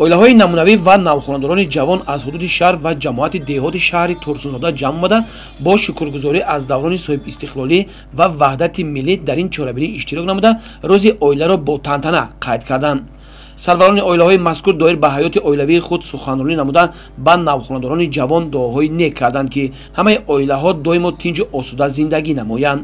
оилаҳои намунавӣ ва навхонадорони ҷавон аз ҳудуди шаҳр ва ҷамоати деҳоти шаҳри Турсунзода ҷамъ омада бо шукргузорӣ аз даврони соҳибистиқлолӣ ва ваҳдати миллӣ дар ин чорабинӣ иштирок намуда рӯзи оиларо бо тантана қайд карданд. сарварони оилаҳои мазкур доир ба ҳаёти оилавии худ суханронӣ намуда ба навхонадорони ҷавон дуоҳои нек карданд ки ҳамаи оилаҳо доимо тинҷу осуда зиндагӣ намоянд.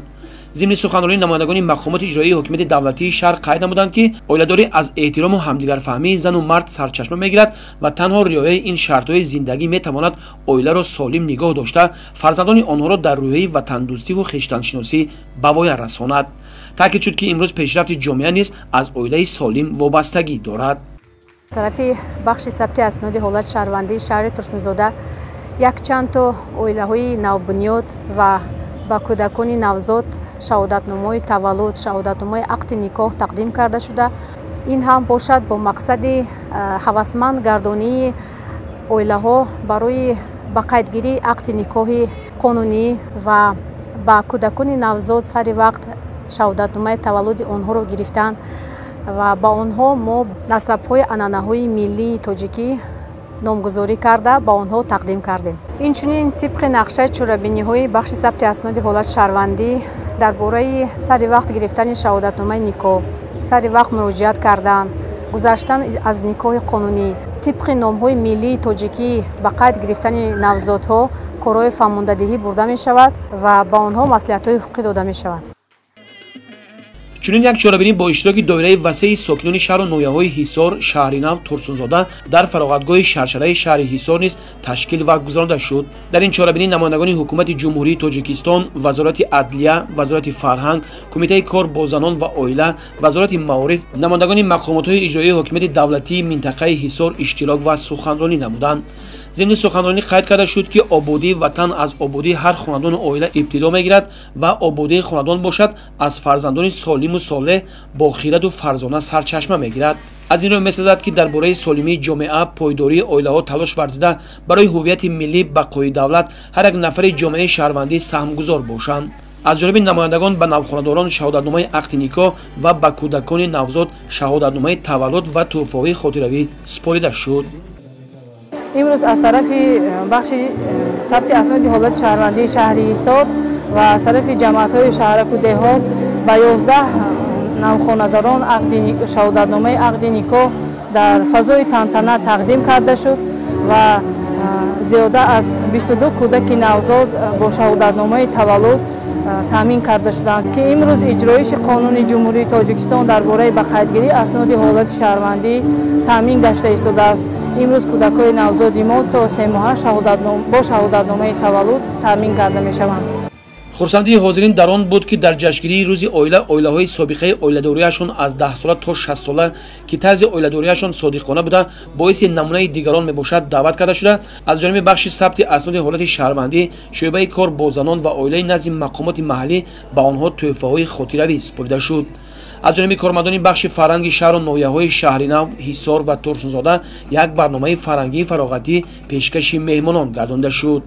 зимни суханронӣ намояндагони мақомоти иҷроии ҳокимияти давлатии шаҳр қайд намуданд ки оиладорӣ аз эҳтирому ҳамдигарфаҳмии зану мард сарчашма мегирад ва танҳо риояи ин шартҳои зиндагӣ метавонад оиларо солим нигоҳ дошта фарзандони онҳоро дар рӯҳии ватандӯстиву хештаншиносӣ ба воя расонад. таъкид шуд ки имрӯз пешрафти ҷомеа низ аз оилаи солим вобастагӣ дорад. тарафи бахши сабти асноди ҳолати шаҳрвандии шаҳри Турсунзода якчандто оилаҳои навбунёд ва ба кӯдакони навзод шаҳодатномаи таваллуд, шаҳодатномаи ақди никоҳ тақдим карда шуда, ин ҳам бошад бо мақсади ҳавасманд гардонии оилаҳо барои ба қайдгирии ақди никоҳи қонунӣ ва ба кӯдакони навзод сари вақт шаҳодатномаи таваллуди онҳоро гирифтан ва ба онҳо мо насабҳои анъанаҳои миллии тоҷикӣ номгузорӣ карда ба онҳо тақдим кардем. Инчунин тибқи нақшаи чорабиниҳои бахши сабти асноди ҳолати шаҳрвандӣ дар бораи сари вақт гирифтани шаҳодатномаи никоҳ, сари вақт муроҷиат кардан, гузаштан аз никоҳи қонунӣ, тибқи номҳои миллии тоҷикӣ ба қайд гирифтани навзодҳо корҳои фаҳмондадиҳӣ бурда мешавад ва ба онҳо маслиҳатҳои ҳуқуқӣ дода мешавад. чунин як чорабинӣ бо иштироки доираи васеи сокинони шаҳру ноҳияҳои Ҳисор, Шаҳринав, Турсунзода дар фароғатгоҳи шаршараи шаҳри Ҳисор низ ташкил ва гузаронида шуд. дар ин чорабинӣ намояндагони ҳукумати ҷумҳурии Тоҷикистон, вазорати адлия, вазорати фарҳанг, кумитаи кор бо занон ва оила, вазорати маориф, намояндагони мақомотҳои иҷроии ҳокимияти давлатии минтақаи Ҳисор иштирок ва суханронӣ намуданд. зимни суханронӣ қайд карда шуд ки ободии ватан аз ободии ҳар хонадону оила ибтидо мегирад ва ободии хонадон бошад аз фарзандони солиму солеҳ бо хираду фарзона сарчашма мегирад. аз ин рӯй месазад ки дар бораи солимии ҷомеа, пойдории оилаҳо талош варзида барои ҳуввияти миллӣ, бақои давлат ҳар як нафари ҷомеаи шаҳрвандӣ саҳмгузор бошанд. аз ҷониби намояндагон ба навхонадорон шаҳодатномаи ақди никоҳ ва ба кӯдакони навзод шаҳодатномаи таваллуд ва тӯҳфаҳои хотиравӣ супорида шуд. имрӯз аз тарафи бахши сабти асноди ҳолати шаҳрвандии шаҳри Ҳисор ва аз тарафи ҷамъиятҳои шаҳраку деҳот ба 11 навхонадорон шаҳодатномаи ақди никоҳ дар фазои тантана тақдим карда шуд ва зиёда аз 22 кӯдаки навзод бо шаҳодатномаи таваллуд таъмин карда шуданд ки имрӯз иҷроиши қонуни ҷумҳурии Тоҷикистон дар бораи ба қайдгирии асноди ҳолати шаҳрвандӣ таъмин гашта истодааст. имрӯз кӯдакони навзоди мо то 3 моҳа бо шаҳодатномаи таваллуд таъмин карда мешаванд. хурсандии ҳозирин дар он буд ки дар ҷашнгирии рӯзи оила оилаҳои собиқаи оиладориашон аз 10 сола то 60 сола ки тарзи оиладориашон содиқона буда боиси намунаи дигарон мебошад даъват карда шуда аз ҷониби бахши сабти асноди ҳолати шаҳрвандӣ шӯъбаи кор бо занон ва оилаи назди мақомоти маҳаллӣ ба онҳо тӯҳфаҳои хотиравӣ супорида шуд. аз ҷониби кормандони бахши фарҳанги шаҳру ноҳияҳои Шаҳринав, Ҳисор ва Турсунзода як барномаи фарҳангии фароғатӣ пешкаши меҳмонон гардонида шуд.